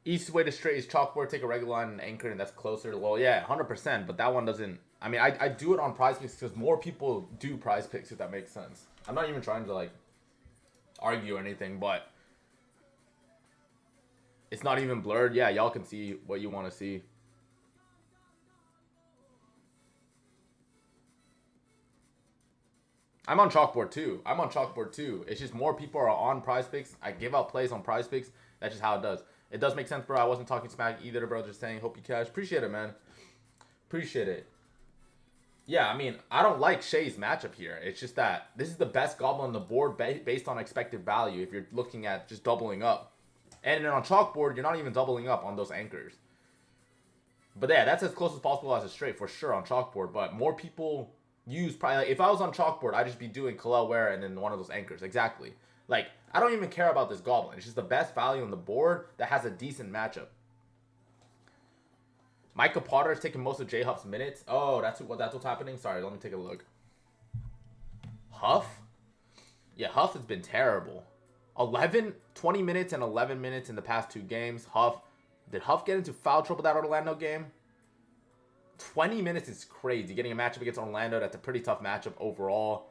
Easiest way to straight is chalkboard, take a regular line and anchor, and that's closer. Well, yeah, 100%. But that one doesn't. I mean, I do it on Prize Picks because more people do Prize Picks, if that makes sense. I'm not even trying to like argue or anything, but it's not even blurred. Yeah, y'all can see what you want to see. I'm on chalkboard too. I'm on chalkboard too. It's just more people are on Prize Picks. I give out plays on Prize Picks. That's just how it does. It does make sense, bro. I wasn't talking smack either, bro. Just saying, hope you cash. Appreciate it, man. Appreciate it. Yeah, I mean, I don't like Shay's matchup here. It's just that this is the best goblin on the board based on expected value if you're looking at just doubling up. And then on chalkboard, you're not even doubling up on those anchors. But yeah, that's as close as possible as a straight for sure on chalkboard. But more people use probably like if I was on chalkboard, I'd just be doing Kalel Ware and then one of those anchors. Exactly. Like I don't even care about this goblin. It's just the best value on the board that has a decent matchup. Micah Potter is taking most of J Huff's minutes. Oh, that's what's happening. Sorry, let me take a look. Huff? Yeah, Huff has been terrible. 20 minutes and 11 minutes in the past 2 games. Huff. Did Huff get into foul trouble that Orlando game? 20 minutes is crazy. Getting a matchup against Orlando, that's a pretty tough matchup overall.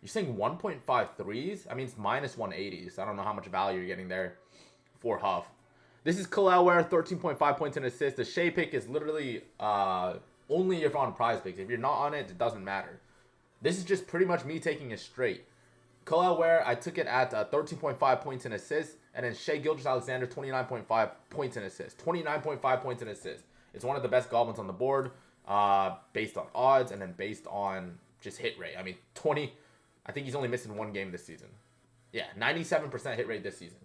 You're saying 1.5 threes? I mean, it's minus 180, so I don't know how much value you're getting there for Huff. This is Kalel Ware, 13.5 points and assists. The Shea pick is literally only if on Prize Picks. If you're not on it, it doesn't matter. This is just pretty much me taking it straight. Kalel Ware, I took it at 13.5 points and assists. And then Shea Gilgeous-Alexander, 29.5 points and assists. 29.5 points and assists. It's one of the best goblins on the board based on odds and then based on just hit rate. I mean, I think he's only missing 1 game this season. Yeah, 97% hit rate this season.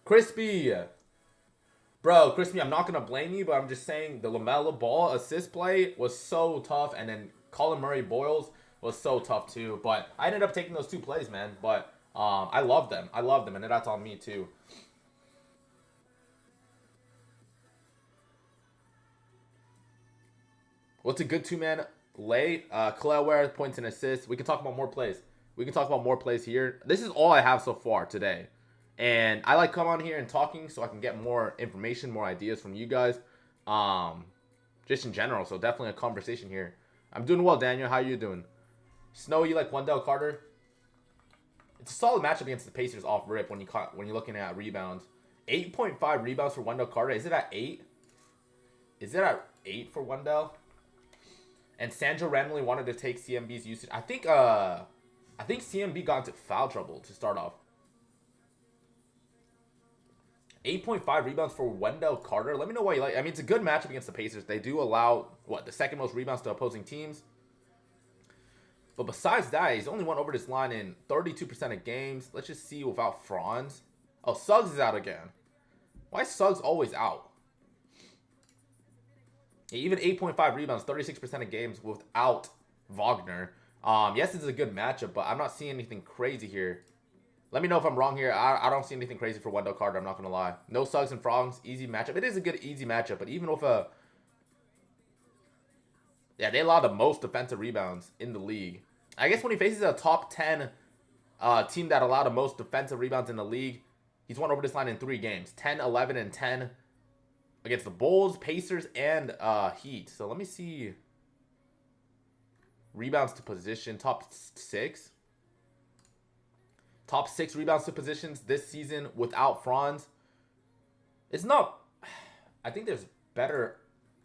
Crispy. Bro, Crispy, I'm not going to blame you, but I'm just saying the LaMelo Ball assist play was so tough. And then Colin Murray Boyles was so tough too. But I ended up taking those 2 plays, man. But I love them. I love them. And that's on me too. What's a good 2-man lay? Kalel Ware, points and assists. We can talk about more plays. We can talk about more plays here. This is all I have so far today. And I like coming on here and talking so I can get more information, more ideas from you guys. Just in general. So definitely a conversation here. I'm doing well, Daniel. How you doing? Snow, you like Wendell Carter? It's a solid matchup against the Pacers off rip when you're looking at rebounds. 8.5 rebounds for Wendell Carter. Is it at 8? Is it at 8 for Wendell? And Sandro randomly wanted to take CMB's usage. I think CMB got into foul trouble to start off. 8.5 rebounds for Wendell Carter. Let me know why you like. I mean, it's a good matchup against the Pacers. They do allow the second most rebounds to opposing teams. But besides that, he's only went over this line in 32% of games. Let's just see without Franz. Oh, Suggs is out again. Why is Suggs always out? Yeah, even 8.5 rebounds, 36% of games without Wagner. Yes, it's a good matchup, but I'm not seeing anything crazy here. Let me know if I'm wrong here. I don't see anything crazy for Wendell Carter. I'm not going to lie. No Suggs and Franz. Easy matchup. It is a good, easy matchup, but even with a... Yeah, they allow the most defensive rebounds in the league. I guess when he faces a top 10 team that allowed the most defensive rebounds in the league, he's won over this line in 3 games. 10, 11, and 10 against the Bulls, Pacers, and Heat. So let me see. Rebounds to position, top 6. Top 6 rebounds to positions this season without Franz. It's not... I think there's better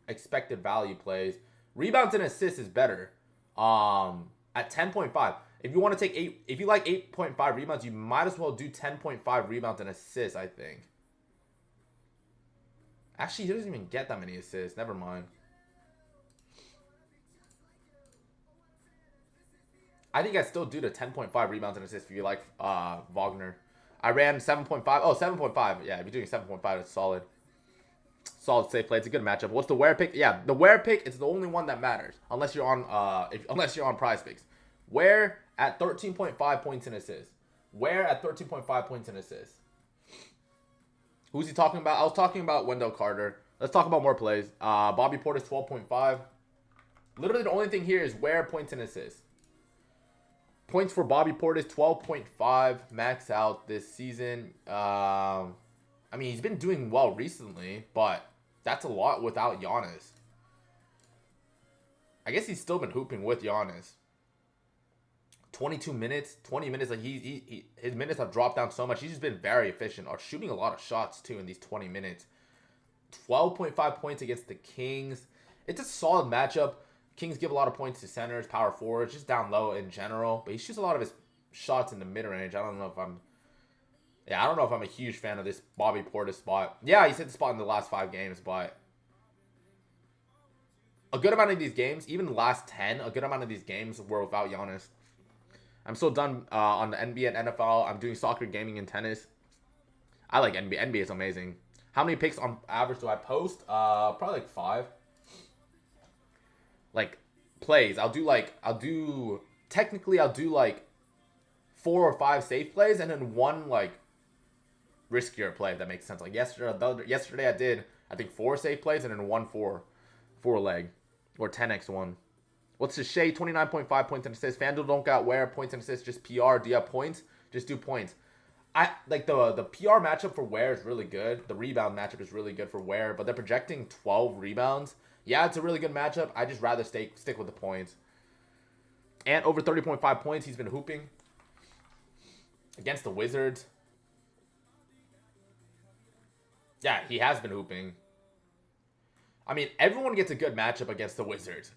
expected value plays. Rebounds and assists is better. At 10.5. If you want to take 8, if you like 8.5 rebounds, you might as well do 10.5 rebounds and assists, I think. Actually, he doesn't even get that many assists. Never mind. I think I still do the 10.5 rebounds and assists if you like Wagner. I ran 7.5. Oh, 7.5. Yeah, if you're doing 7.5, it's solid. Solid safe play. It's a good matchup. What's the Ware pick? Yeah, the Ware pick is the only one that matters. Unless you're on unless you're on Prize Picks. Ware at 13.5 points and assists. Ware at 13.5 points and assists. Who's he talking about? I was talking about Wendell Carter. Let's talk about more plays. Bobby Portis 12.5. Literally the only thing here is Ware points and assists. Points for Bobby Portis 12.5 max out this season. I I mean, he's been doing well recently, but that's a lot without Giannis. I guess he's still been hooping with Giannis. 22 minutes, 20 minutes. Like his minutes have dropped down so much. He's just been very efficient, or shooting a lot of shots too in these 20 minutes. 12.5 points against the Kings. It's a solid matchup. Kings give a lot of points to centers, power forwards, just down low in general. But he shoots a lot of his shots in the mid range. I don't know if I'm a huge fan of this Bobby Portis spot. Yeah, he's hit the spot in the last 5 games, but a good amount of these games, even the last 10, a good amount of these games were without Giannis. I'm still done on the NBA and NFL. I'm doing soccer, gaming, and tennis. I like NBA. NBA is amazing. How many picks on average do I post? Probably like 5. Like plays, I'll do like 4 or 5 safe plays, and then 1 like riskier play, if that makes sense. Like yesterday I did, I think 4 safe plays and then 1 4 leg or 10x1. What's the Shea? 29.5 points and assists. FanDuel don't got where points and assists, just PR. Do you have points? Just do points. I like the PR matchup for Ware is really good. The rebound matchup is really good for Ware, but they're projecting 12 rebounds. Yeah, it's a really good matchup. I just rather stick with the points. And over 30.5 points, he's been hooping against the Wizards. Yeah, he has been hooping. I mean, everyone gets a good matchup against the Wizards.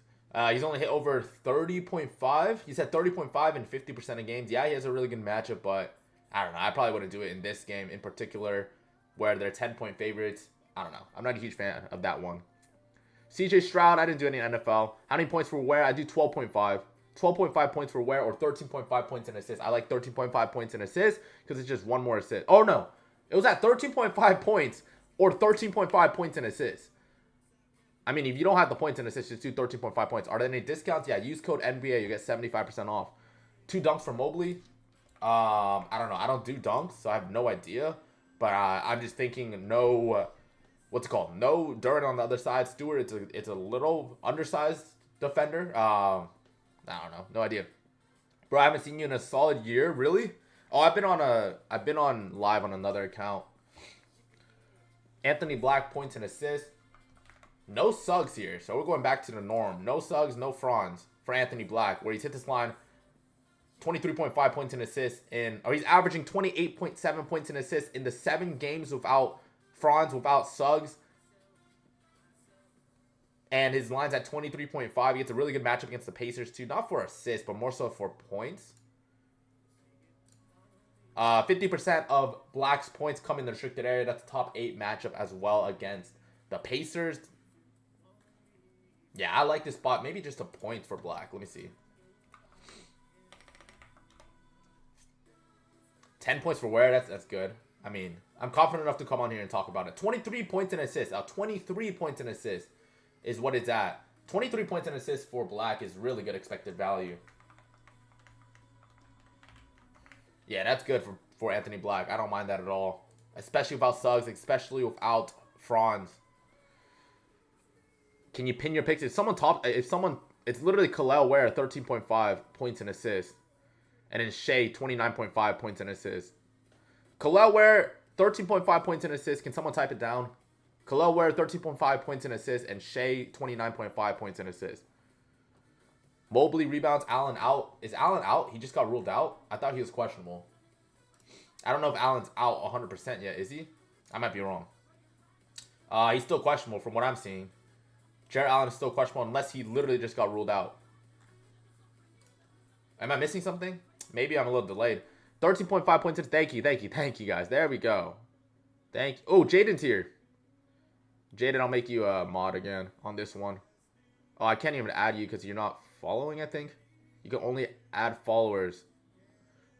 He's only hit over 30.5. He's had 30.5 in 50% of games. Yeah, he has a really good matchup, but I don't know. I probably wouldn't do it in this game in particular, where they're 10-point favorites. I don't know. I'm not a huge fan of that one. CJ Stroud, I didn't do any NFL. How many points for Ware? I do 12.5. 12.5 points for Ware, or 13.5 points in assists. I like 13.5 points in assists because it's just 1 more assist. Oh, no. It was at 13.5 points or 13.5 points in assists. I mean, if you don't have the points in assists, just do 13.5 points. Are there any discounts? Yeah, use code NBA. You get 75% off. 2 dunks for Mobley. I don't know. I don't do dunks, so I have no idea. But I'm just thinking no... What's it called? No dirt on the other side. Stewart, it's a little undersized defender. I don't know. No idea. Bro, I haven't seen you in a solid year. Really? Oh, I've been on live on another account. Anthony Black, points and assists. No Suggs here. So we're going back to the norm. No Suggs, no Franz for Anthony Black, where he's hit this line 23.5 points and assists he's averaging 28.7 points and assists in the 7 games without Franz, without Suggs. And his line's at 23.5. He gets a really good matchup against the Pacers too. Not for assists, but more so for points. 50% of Black's points come in the restricted area. That's a top 8 matchup as well against the Pacers. Yeah, I like this spot. Maybe just a point for Black. Let me see. 10 points for Ware. That's good. I mean, I'm confident enough to come on here and talk about it. 23 points and assists. 23 points and assists is what it's at. 23 points and assists for Black is really good expected value. Yeah, that's good for Anthony Black. I don't mind that at all. Especially without Suggs, especially without Franz. Can you pin your picks? It's literally Khalil Ware, 13.5 points and assists. And then Shea, 29.5 points and assists. Khalil Ware, 13.5 points and assists. Can someone type it down? Khalil Ware, 13.5 points and assists. And Shea, 29.5 points and assists. Mobley rebounds. Allen out. Is Allen out? He just got ruled out? I thought he was questionable. I don't know if Allen's out 100% yet. Is he? I might be wrong. He's still questionable from what I'm seeing. Jarrett Allen is still questionable unless he literally just got ruled out. Am I missing something? Maybe I'm a little delayed. 13.5 points. Thank you, guys. There we go. Thank you. Oh, Jaden's here. Jaden, I'll make you a mod again on this one. Oh, I can't even add you because you're not following, I think. You can only add followers.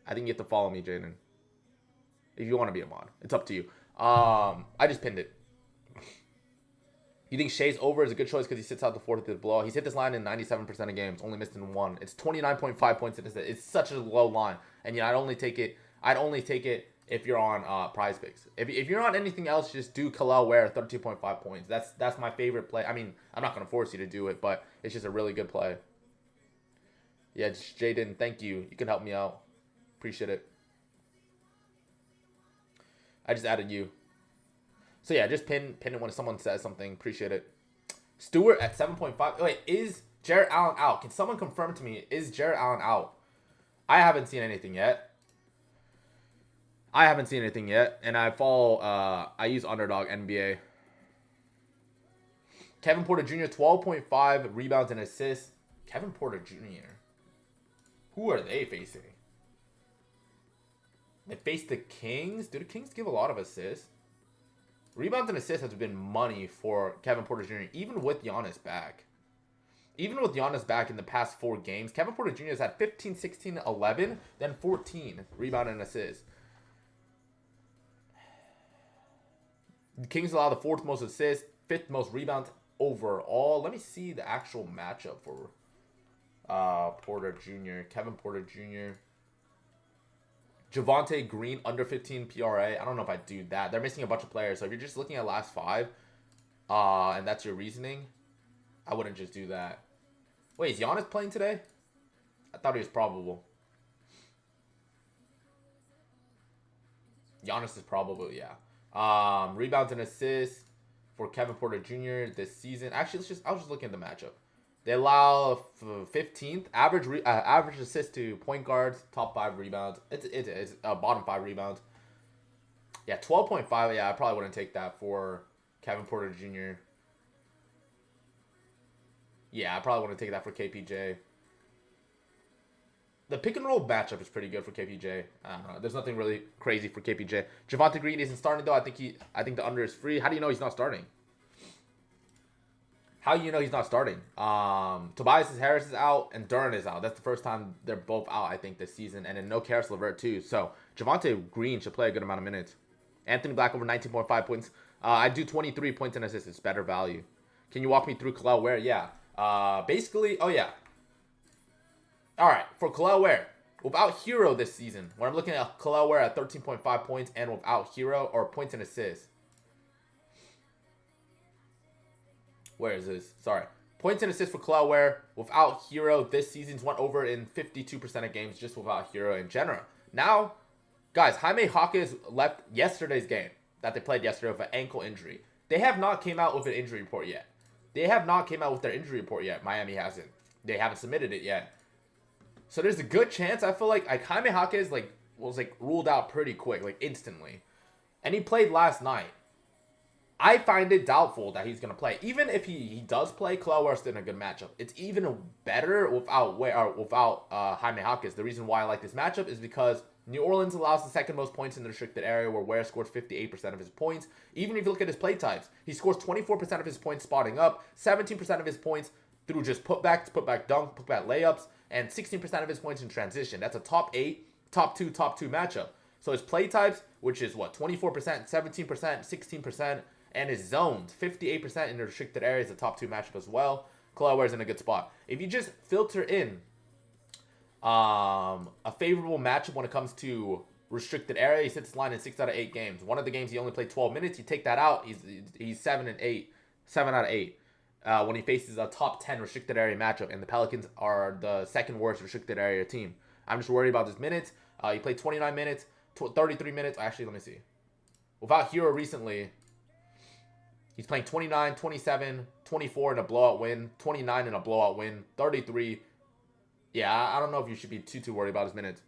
I think you have to follow me, Jaden. If you want to be a mod. It's up to you. I just pinned it. You think Shea's over is a good choice because he sits out the 4th of the blowout? He's hit this line in 97% of games, only missed in 1. It's 29.5 points. It's such a low line, and yeah, I'd only take it if you're on Prize Picks. If you're on anything else, just do Khalil Ware 13.5 points. That's my favorite play. I mean, I'm not gonna force you to do it, but it's just a really good play. Yeah, Jaden, thank you. You can help me out. Appreciate it. I just added you. So yeah, just pin it when someone says something. Appreciate it. Stewart at 7.5. Wait, is Jarrett Allen out? Can someone confirm to me, is Jarrett Allen out? I haven't seen anything yet. And I use Underdog NBA. Kevin Porter Jr., 12.5 rebounds and assists. Kevin Porter Jr. Who are they facing? They face the Kings. Do the Kings give a lot of assists? Rebounds and assists has been money for Kevin Porter Jr., even with Giannis back. Even with Giannis back in the past 4 games, Kevin Porter Jr. has had 15, 16, 11, then 14 rebound and assists. The Kings allow the 4th most assists, 5th most rebounds overall. Let me see the actual matchup for Porter Jr., Kevin Porter Jr. Javonte Green, under 15 PRA. I don't know if I do that. They're missing a bunch of players. So if you're just looking at last 5, and that's your reasoning, I wouldn't just do that. Wait, is Giannis playing today? I thought he was probable. Giannis is probable, yeah. Rebounds and assists for Kevin Porter Jr. this season. Actually, I was just looking at the matchup. They allow 15th average assist to point guards, top 5 rebounds. It's bottom 5 rebounds. Yeah, 12.5. Yeah, I probably wouldn't take that for Kevin Porter Jr. Yeah, I probably wouldn't take that for KPJ. The pick and roll matchup is pretty good for KPJ. I don't know. There's nothing really crazy for KPJ. Javonte Green isn't starting though. I think the under is free. How do you know he's not starting? How do you know he's not starting? Tobias Harris is out and Duran is out. That's the first time they're both out, I think, this season. And then no Karis LeVert too. So Javonte Green should play a good amount of minutes. Anthony Black over 19.5 points. I do 23 points and assists. It's better value. Can you walk me through Kel'el Ware? Yeah. Basically, oh yeah. All right, for Kel'el Ware, without Hero this season, when I'm looking at Kel'el Ware at 13.5 points and without Hero, or points and assists. Where is this? Sorry. Points and assists for Kel'el Ware without Hero this season's went over in 52% of games just without Hero in general. Now, guys, Jaime Jaquez left yesterday's game that they played yesterday with an ankle injury. They have not came out with an injury report yet. Miami hasn't. They haven't submitted it yet. So there's a good chance. I feel like Jaime Jaquez was ruled out pretty quick, instantly. And he played last night. I find it doubtful that he's going to play. Even if he does play, Kel'el Ware's in a good matchup. It's even better without Jaime Jaquez. The reason why I like this matchup is because New Orleans allows the 2nd most points in the restricted area, where Ware scores 58% of his points. Even if you look at his play types, he scores 24% of his points spotting up, 17% of his points through just putbacks, putback dunk, putback layups, and 16% of his points in transition. That's a top 8, top 2 matchup. So his play types, which is 24%, 17%, 16%, and his zones, 58% in the restricted area, is a top 2 matchup as well. Kel'el Ware's in a good spot. If you just filter in a favorable matchup when it comes to restricted area, he sits line in 6 out of 8 games. One of the games he only played 12 minutes. You take that out, he's 7 out of 8. When he faces a top 10 restricted area matchup, and the Pelicans are the 2nd worst restricted area team. I'm just worried about his minutes. He played 29 minutes, 33 minutes. Actually, let me see. Without Hero recently, he's playing 29, 27, 24 in a blowout win, 29 in a blowout win, 33. Yeah, I don't know if you should be too worried about his minutes.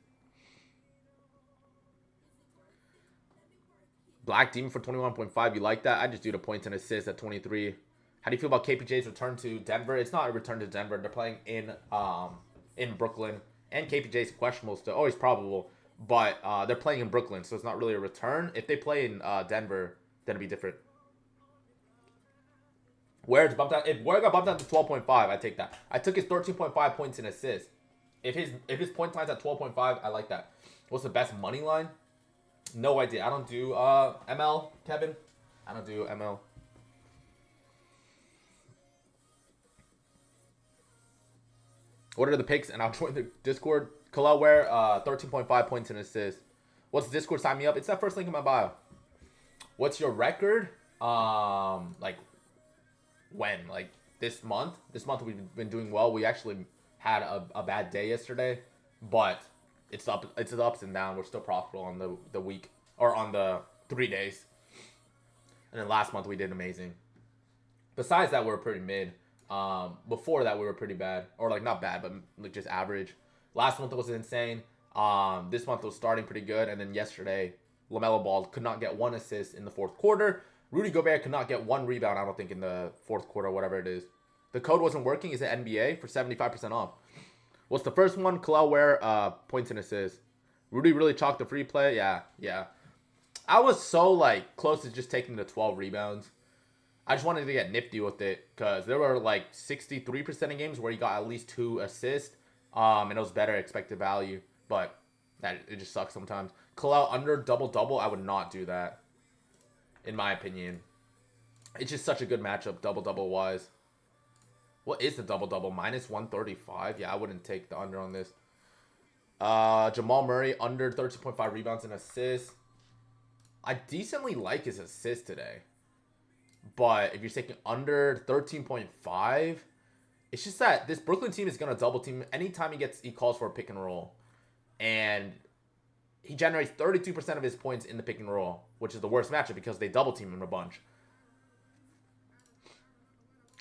Black Demon for 21.5. You like that? I just do the points and assists at 23. How do you feel about KPJ's return to Denver? It's not a return to Denver. They're playing in Brooklyn. And KPJ's questionable still. Oh, he's probable. But they're playing in Brooklyn, so it's not really a return. If they play in Denver, then it'd be different. If Ware got bumped down to 12.5, I take that. I took his 13.5 points and assists. If his point line's at 12.5, I like that. What's the best money line? No idea. I don't do ML, Kevin. I don't do ML. What are the picks? And I'll join the Discord. Kel'el Ware, 13.5 points and assists. What's the Discord? Sign me up. It's that first link in my bio. What's your record? When? This month? This month we've been doing well. We actually had a bad day yesterday, but it's the ups and downs. We're still profitable on the week, or on the 3 days. And then last month we did amazing. Besides that, we were pretty mid. Before that, we were pretty bad, or like not bad, but like just average. Last month was insane. This month was starting pretty good, and then yesterday, LaMelo Ball could not get one assist in the fourth quarter. Rudy Gobert could not get one rebound, I don't think, in the fourth quarter, whatever it is. The code wasn't working. Is it NBA for 75% off? What's the first one? Kalel Ware, points and assists. Rudy really chalked the free play. Yeah. I was so like close to just taking the 12 rebounds. I just wanted to get nifty with it because there were like 63% of games where he got at least 2 assists. And it was better expected value. But it just sucks sometimes. Kalel under double-double, I would not do that. In my opinion. It's just such a good matchup double-double wise. What is the double-double? Minus 135? Yeah, I wouldn't take the under on this. Jamal Murray under 13.5 rebounds and assists. I decently like his assist today. But if you're taking under 13.5, it's just that this Brooklyn team is going to double team anytime he calls for a pick and roll. And he generates 32% of his points in the pick and roll, which is the worst matchup because they double team him a bunch.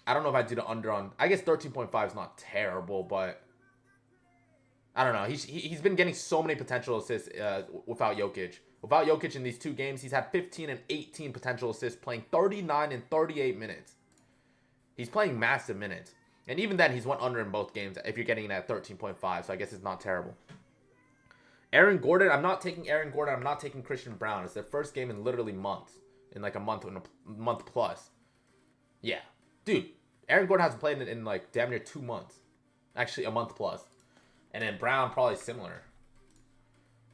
I don't know if I do the under on. I guess 13.5 is not terrible, but I don't know. He's been getting so many potential assists without Jokic. Without Jokic in these 2 games, he's had 15 and 18 potential assists, playing 39 and 38 minutes. He's playing massive minutes. And even then, he's went under in both games if you're getting it at 13.5, so I guess it's not terrible. Aaron Gordon, I'm not taking Aaron Gordon. I'm not taking Christian Brown. It's their first game in literally months. In like a month plus. Yeah. Dude, Aaron Gordon hasn't played in like damn near 2 months. Actually, a month plus. And then Brown probably similar.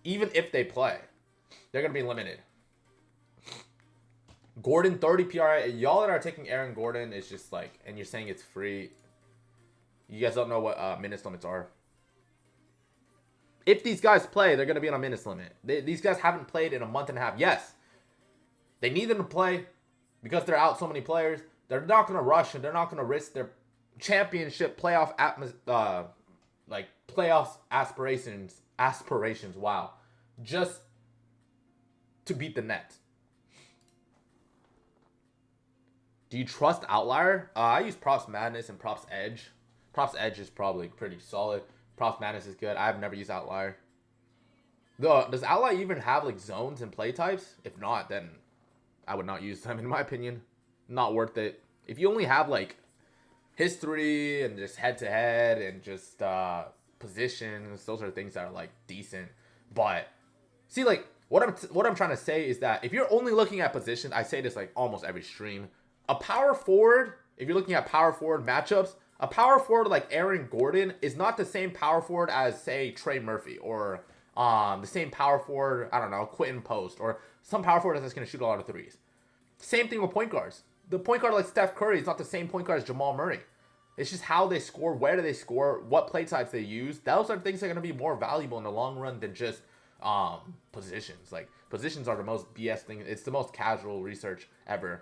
Even if they play, they're going to be limited. Gordon, 30 PRI. Y'all that are taking Aaron Gordon is just like, and you're saying it's free. You guys don't know what minutes limits are. If these guys play, they're going to be on a minutes limit. These guys haven't played in a month and a half. Yes, they need them to play because they're out so many players. They're not going to rush and they're not going to risk their championship playoff playoffs aspirations. Wow, just to beat the Nets. Do you trust Outlier? I use Props Madness and Props Edge. Props Edge is probably pretty solid. Props Madness is good. I've never used Outlier. Though, does Outlier even have like zones and play types? If not, then I would not use them in my opinion. Not worth it. If you only have like history and just head-to-head and just positions, those are things that are like decent. But see, like what I'm trying to say is that if you're only looking at positions, I say this like almost every stream. A power forward, if you're looking at power forward matchups, a power forward like Aaron Gordon is not the same power forward as, say, Trey Murphy or the same power forward, I don't know, Quentin Post or some power forward that's going to shoot a lot of threes. Same thing with point guards. The point guard like Steph Curry is not the same point guard as Jamal Murray. It's just how they score, where do they score, what play types they use. Those are things that are going to be more valuable in the long run than just positions. Like, positions are the most BS thing. It's the most casual research ever.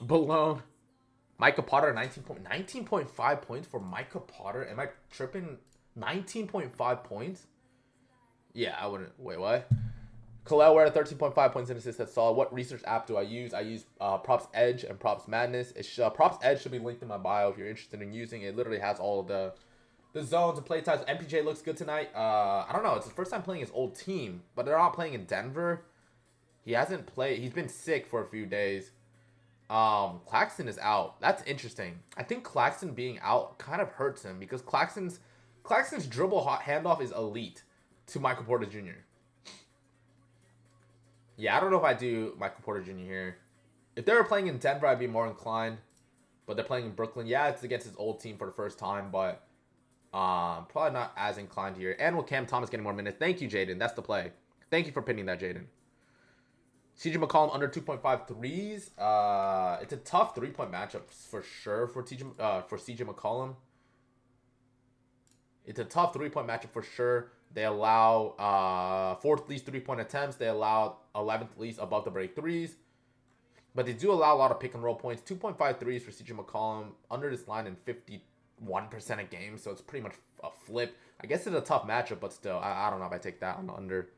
Balone. Micah Potter, 19.5 points for Micah Potter. Am I tripping? 19.5 points? Yeah, I wouldn't. Wait, what? Kalel Ware, 13.5 points and assists. That's solid. What research app do I use? I use Props Edge and Props Madness. Props Edge should be linked in my bio if you're interested in using it. It literally has all of the zones and play types. MPJ looks good tonight. I don't know. It's his first time playing his old team, but they're not playing in Denver. He hasn't played. He's been sick for a few days. Claxton is out. That's interesting. I think Claxton being out kind of hurts him because Claxton's dribble handoff is elite to Michael Porter Jr. Yeah, I don't know if I do Michael Porter Jr. here. If they were playing in Denver, I'd be more inclined. But they're playing in Brooklyn. Yeah, it's against his old team for the first time, but probably not as inclined here. And with Cam Thomas getting more minutes. Thank you, Jaden. That's the play. Thank you for pinning that, Jaden. CJ McCollum under 2.5 threes. It's a tough 3-point matchup for sure for CJ McCollum. It's a tough 3-point matchup for sure. They allow 4th least 3-point attempts. They allow 11th least above the break threes. But they do allow a lot of pick and roll points. 2.5 threes for CJ McCollum under this line in 1% a game, so it's pretty much a flip. I guess it's a tough matchup, but still, I don't know if I take that on the under.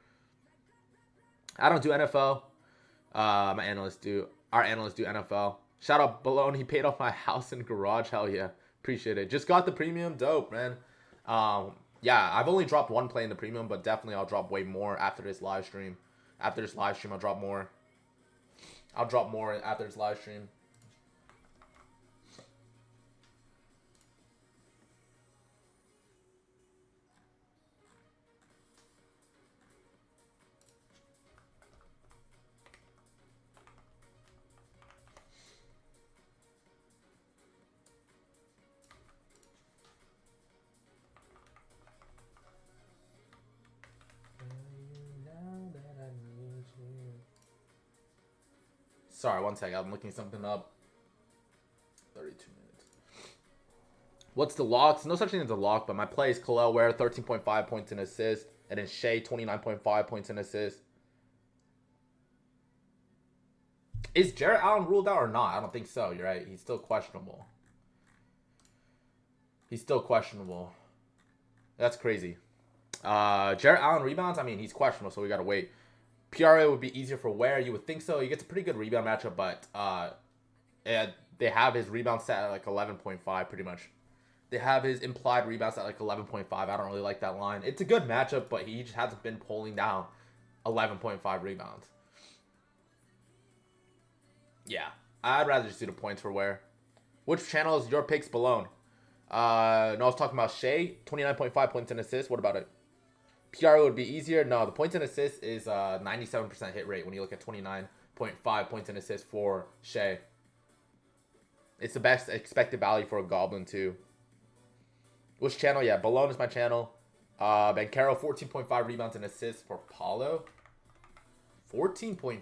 I don't do NFL. My analysts do. Our analysts do NFL. Shout out Balone. He paid off my house and garage. Hell yeah. Appreciate it. Just got the premium. Dope, man. Yeah, I've only dropped one play in the premium, but definitely I'll drop way more after this live stream. After this live stream, I'll drop more. I'll drop more after this live stream. Sorry, one second. I'm looking something up. 32 minutes. What's the locks? No such thing as a lock, but my play is Khalil Ware, 13.5 points and assists. And then Shea, 29.5 points and assists. Is Jarrett Allen ruled out or not? I don't think so. You're right. He's still questionable. He's still questionable. That's crazy. Jarrett Allen rebounds? I mean, he's questionable, so we got to wait. PRA would be easier for Ware. You would think so. He gets a pretty good rebound matchup, but they have his rebound set at like 11.5 pretty much. They have his implied rebounds at like 11.5. I don't really like that line. It's a good matchup, but he just hasn't been pulling down 11.5 rebounds. Yeah, I'd rather just do the points for Ware. Which channel is your picks below? No, I was talking about Shea, 29.5 points and assists. What about it? PRA would be easier. No, the points and assists is 97% hit rate when you look at 29.5 points and assists for Shea. It's the best expected value for a Goblin too. Which channel? Yeah, Balone is my channel. Bancaro, 14.5 rebounds and assists for Paulo. 14.5.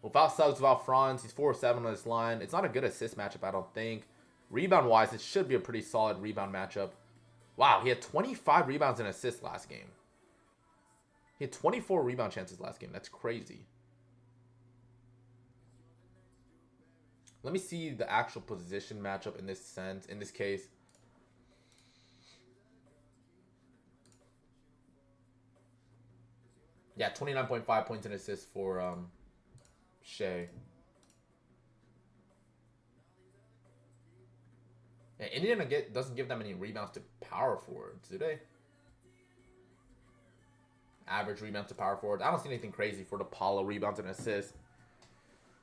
Without Suggs, without Franz, he's 4-7 on this line. It's not a good assist matchup, I don't think. Rebound-wise, it should be a pretty solid rebound matchup. Wow, he had 25 rebounds and assists last game. He had 24 rebound chances last game. That's crazy. Let me see the actual position matchup in this sense, in this case. Yeah, 29.5 points and assists for Shea. Yeah, Indiana doesn't give that many rebounds to power forwards, do they? Average rebounds to power forward. I don't see anything crazy for the Paulo rebounds and assists.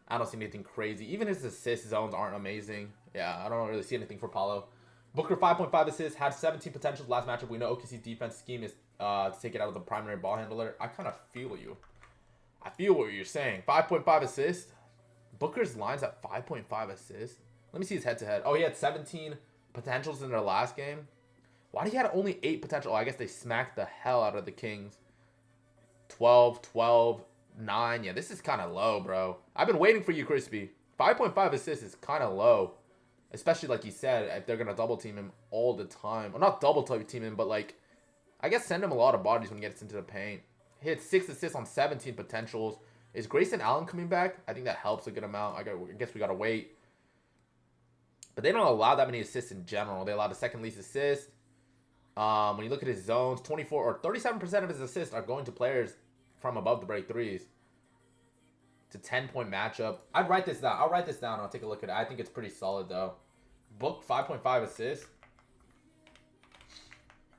I don't see anything crazy. Even his assist zones aren't amazing. Yeah, I don't really see anything for Paulo. Booker, 5.5 assists, had 17 potentials last matchup. We know OKC's defense scheme is to take it out of the primary ball handler. I kind of feel you. I feel what you're saying. 5.5 assists. Booker's line's at 5.5 assists. Let me see his head-to-head. Oh, he had 17 potentials in their last game. Why did he have only 8 potential? Oh, I guess they smacked the hell out of the Kings. 12, 12, 9. Yeah, this is kind of low, bro. I've been waiting for you, Crispy. 5.5 assists is kind of low. Especially, like you said, if they're going to double-team him all the time. Well, not double-team him, but, like, I guess send him a lot of bodies when he gets into the paint. He had 6 assists on 17 potentials. Is Grayson Allen coming back? I think that helps a good amount. I guess we got to wait. But they don't allow that many assists in general. They allow the second least assist. When you look at his zones, 24 or 37% of his assists are going to players from above the break threes. It's a 10-point matchup. I'd write this down. I'll write this down. I'll take a look at it. I think it's pretty solid, though. Book 5.5 assists.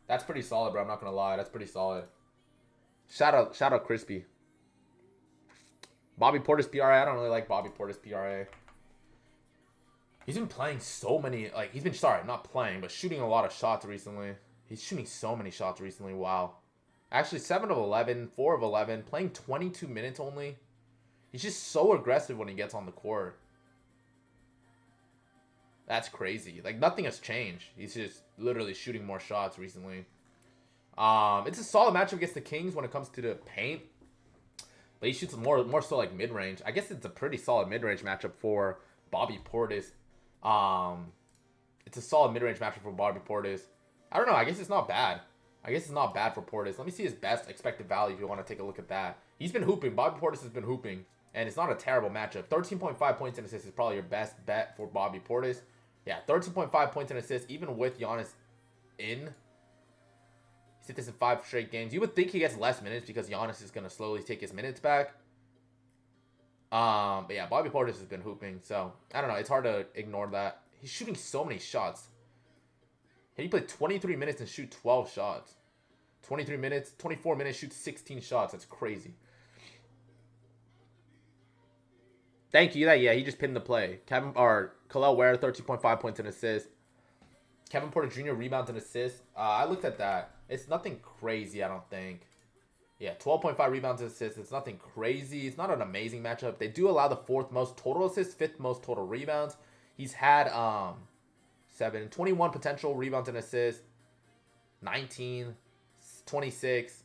That's pretty solid, bro. I'm not going to lie. That's pretty solid. Shout out Crispy. Bobby Portis PRA. I don't really like Bobby Portis PRA. He's been playing so many, like, he's been, not playing, but shooting a lot of shots recently. He's shooting so many shots recently. Wow. Actually, 7 of 11, 4 of 11, playing 22 minutes only. He's just so aggressive when he gets on the court. That's crazy. Like, nothing has changed. He's just literally shooting more shots recently. It's a solid matchup against the Kings when it comes to the paint. But he shoots more so like mid-range. I guess it's a pretty solid mid-range matchup for Bobby Portis. It's a solid mid-range matchup for Bobby Portis. I don't know. I guess it's not bad. I guess it's not bad for Portis. Let me see his best expected value if you want to take a look at that. He's been hooping. Bobby Portis has been hooping. And it's not a terrible matchup. 13.5 points and assists is probably your best bet for Bobby Portis. Yeah, 13.5 points and assists, even with Giannis in. He's hit this in 5 straight games. You would think he gets less minutes because Giannis is going to slowly take his minutes back. But yeah, Bobby Portis has been hooping, so I don't know. It's hard to ignore that. He's shooting so many shots. And he played 23 minutes and shoot 12 shots. 23 minutes, 24 minutes, shoot 16 shots. That's crazy. Thank you. Yeah, he just pinned the play. Khalil Ware, 13.5 points and assists. Kevin Porter Jr. rebounds and assists. I looked at that. It's nothing crazy, I don't think. Yeah, 12.5 rebounds and assists. It's nothing crazy. It's not an amazing matchup. They do allow the 4th most total assists, 5th most total rebounds. He's had 21 potential rebounds and assists, 19, 26,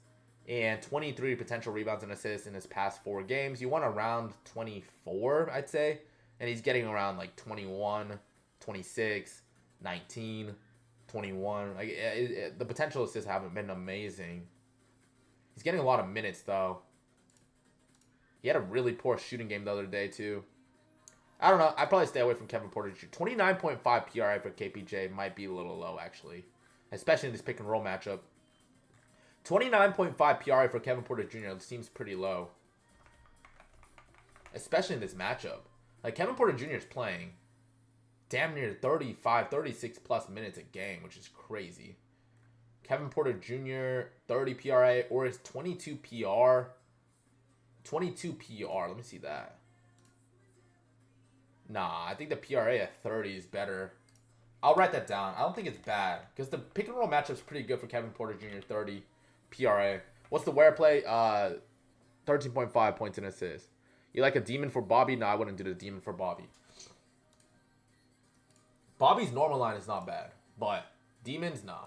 and 23 potential rebounds and assists in his past 4 games. You want around 24, I'd say. And he's getting around like 21, 26, 19, 21. The potential assists haven't been amazing. He's getting a lot of minutes, though. He had a really poor shooting game the other day, too. I don't know. I'd probably stay away from Kevin Porter Jr. 29.5 PRI for KPJ might be a little low, actually. Especially in this pick and roll matchup. 29.5 PRI for Kevin Porter Jr. seems pretty low. Especially in this matchup. Like, Kevin Porter Jr. is playing damn near 35, 36 plus minutes a game, which is crazy. Kevin Porter Jr., 30 PRA, or is 22 PR? 22 PR. Let me see that. Nah, I think the PRA at 30 is better. I'll write that down. I don't think it's bad. Because the pick and roll matchup's pretty good for Kevin Porter Jr., 30 PRA. What's the Ware play? 13.5 points and assists. You like a demon for Bobby? No, I wouldn't do the demon for Bobby. Bobby's normal line is not bad. But demons, nah.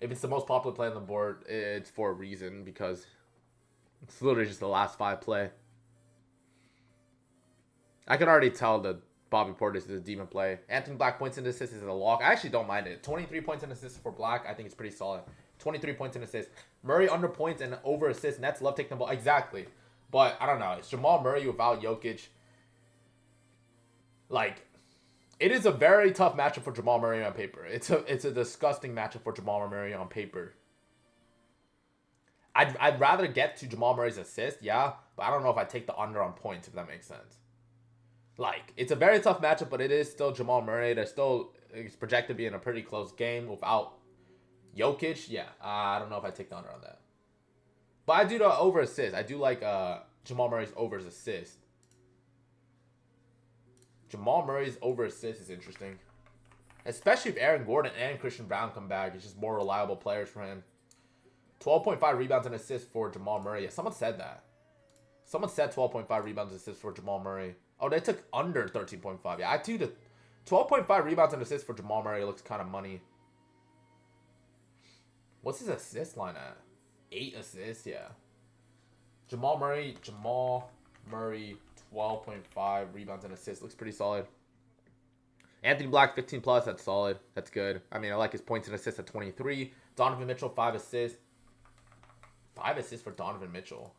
If it's the most popular play on the board, it's for a reason, because it's literally just the last 5 play. I can already tell that Bobby Portis is a demon play. Anthony Black points and assists is a lock. I actually don't mind it. 23 points and assists for Black. I think it's pretty solid. 23 points and assists. Murray under points and over assists. Nets love taking the ball. Exactly. But I don't know. It's Jamal Murray without Jokic. Like, it is a very tough matchup for Jamal Murray on paper. It's a disgusting matchup for Jamal Murray on paper. I'd rather get to Jamal Murray's assist, yeah, but I don't know if I take the under on points, if that makes sense. Like, it's a very tough matchup, but it is still Jamal Murray. It's projected to be in a pretty close game without Jokic. Yeah, I don't know if I take the under on that. But I do the over assist. I do like Jamal Murray's over assist. Jamal Murray's over assist is interesting. Especially if Aaron Gordon and Christian Brown come back. It's just more reliable players for him. 12.5 rebounds and assists for Jamal Murray. Yeah, someone said that. Someone said 12.5 rebounds and assists for Jamal Murray. Oh, they took under 13.5. Yeah, I do the 12.5 rebounds and assists for Jamal Murray looks kind of money. What's his assist line at? 8 assists, yeah. Jamal Murray, 12.5 rebounds and assists. Looks pretty solid. Anthony Black, 15 plus. That's solid. That's good. I mean, I like his points and assists at 23. Donovan Mitchell, 5 assists. 5 assists for Donovan Mitchell.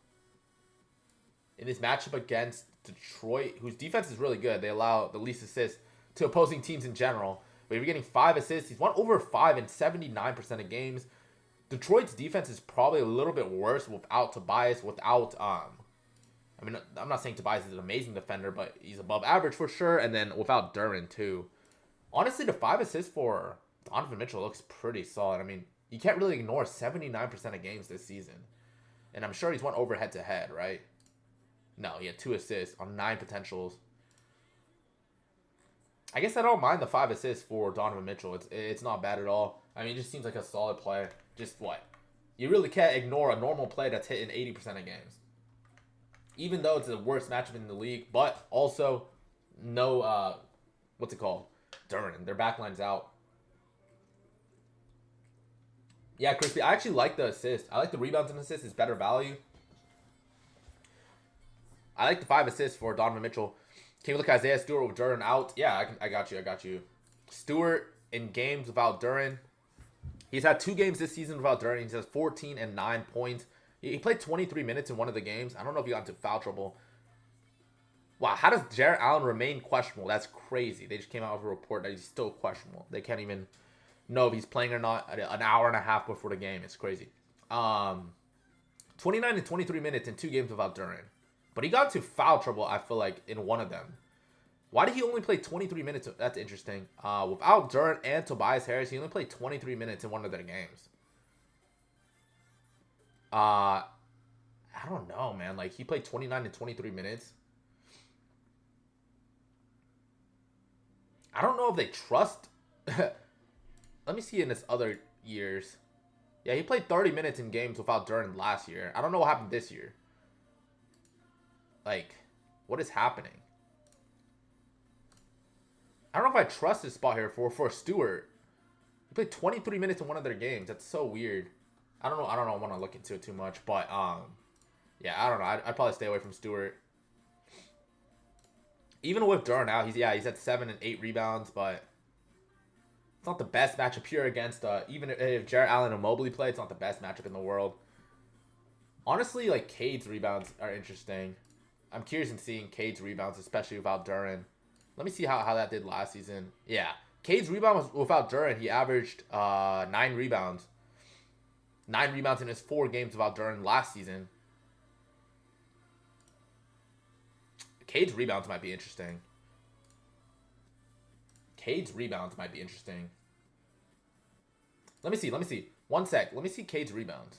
In this matchup against Detroit, whose defense is really good, they allow the least assists to opposing teams in general. But if you're getting 5 assists, he's won over 5 in 79% of games. Detroit's defense is probably a little bit worse without Tobias, I mean, I'm not saying Tobias is an amazing defender, but he's above average for sure. And then without Duren, too. Honestly, the 5 assists for Donovan Mitchell looks pretty solid. I mean, you can't really ignore 79% of games this season. And I'm sure he's won over head-to-head, right? No, he had 2 assists on 9 potentials. I guess I don't mind the 5 assists for Donovan Mitchell. It's not bad at all. I mean, it just seems like a solid play. Just what? You really can't ignore a normal play that's hit in 80% of games. Even though it's the worst matchup in the league, but also no, what's it called? Duren. Their backline's out. Yeah, Crispy, I actually like the assist. I like the rebounds and assists. It's better value. I like the 5 assists for Donovan Mitchell. Can you look at Isaiah Stewart with Duren out? Yeah, I got you. Stewart in games without Duren. He's had 2 games this season without Duren. He has 14 and 9 points. He played 23 minutes in one of the games. I don't know if he got into foul trouble. Wow, how does Jarrett Allen remain questionable? That's crazy. They just came out with a report that he's still questionable. They can't even know if he's playing or not an hour and a half before the game. It's crazy. 29 and 23 minutes in 2 games without Duran. But he got into foul trouble, I feel like, in one of them. Why did he only play 23 minutes? That's interesting. Without Duran and Tobias Harris, he only played 23 minutes in one of their games. I don't know, man. Like, he played 29 and 23 minutes. I don't know if they trust. Let me see in his other years. Yeah, he played 30 minutes in games without Duran last year. I don't know what happened this year. Like, what is happening? I don't know if I trust this spot here for Stewart. He played 23 minutes in one of their games. That's so weird. I don't know. I want to look into it too much, but yeah, I don't know. I'd probably stay away from Stewart. Even with Duran out, he's at 7 and 8 rebounds, but it's not the best matchup here against even if Jarrett Allen and Mobley play, it's not the best matchup in the world. Honestly, like Cade's rebounds are interesting. I'm curious in seeing Cade's rebounds, especially without Duran. Let me see how that did last season. Yeah, Cade's rebound was without Duran. He averaged 9 rebounds. 9 rebounds in his 4 games without Duran last season. Cade's rebounds might be interesting. Let me see. 1 sec. Let me see Cade's rebounds.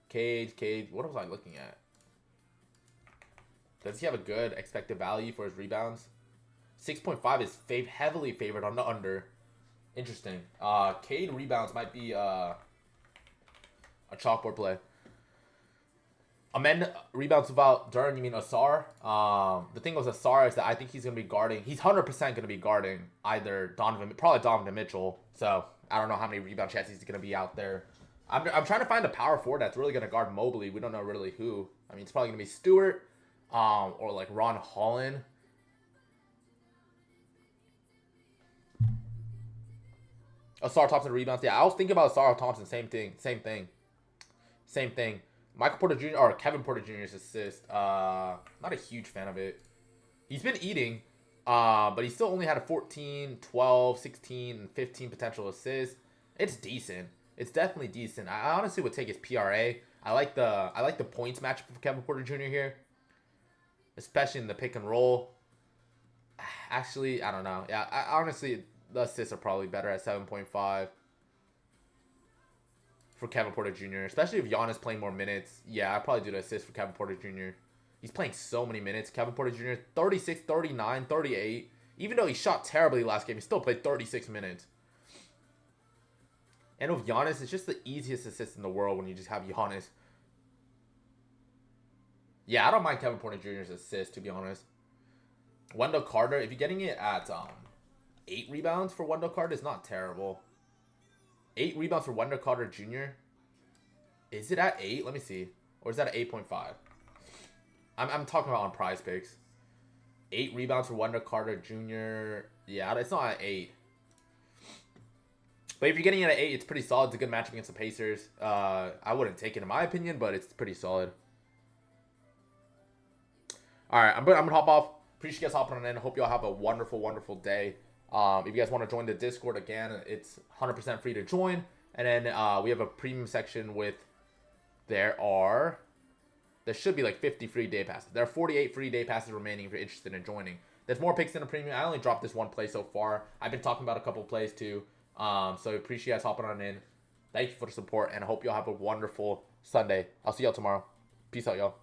Cade. What was I looking at? Does he have a good expected value for his rebounds? 6.5 is heavily favored on the under. Interesting. Cade rebounds might be a chalkboard play. Amend rebounds without Duran, you mean Asar? The thing with Asar is that I think he's going to be guarding. He's 100% going to be guarding either probably Donovan Mitchell. So I don't know how many rebound chances he's going to be out there. I'm trying to find a power forward that's really going to guard Mobley. We don't know really who. I mean, it's probably going to be Stewart or like Ron Holland. Asar Thompson rebounds. Yeah, I was thinking about Asar Thompson. Same thing. Michael Porter Jr. or Kevin Porter Jr.'s assist. Not a huge fan of it. He's been eating, but he still only had a 14, 12, 16, and 15 potential assists. It's decent. It's definitely decent. I honestly would take his PRA. I like the points matchup for Kevin Porter Jr. here, especially in the pick and roll. Actually, I don't know. Yeah, honestly, the assists are probably better at 7.5. For Kevin Porter Jr., especially if Giannis playing more minutes. Yeah, I'd probably do the assist for Kevin Porter Jr. He's playing so many minutes. Kevin Porter Jr., 36, 39, 38. Even though he shot terribly last game, he still played 36 minutes. And with Giannis, it's just the easiest assist in the world when you just have Giannis. Yeah, I don't mind Kevin Porter Jr.'s assist, to be honest. Wendell Carter, if you're getting it at 8 rebounds for Wendell Carter, it's not terrible. 8 rebounds for Wendell Carter Jr. Is it at 8? Let me see. Or is that at 8.5? I'm talking about on Prize Picks. 8 rebounds for Wendell Carter Jr. Yeah, it's not at 8. But if you're getting it at 8, it's pretty solid. It's a good matchup against the Pacers. I wouldn't take it in my opinion, but it's pretty solid. All right, I'm gonna hop off. Appreciate you guys hopping on in. Hope y'all have a wonderful, wonderful day. If you guys want to join the Discord, again, it's 100% free to join. And then we have a premium section with, there should be like 50 free day passes. There are 48 free day passes remaining if you're interested in joining. There's more picks in the premium. I only dropped this one play so far. I've been talking about a couple plays too. So appreciate you guys hopping on in. Thank you for the support, and I hope y'all have a wonderful Sunday. I'll see y'all tomorrow. Peace out, y'all.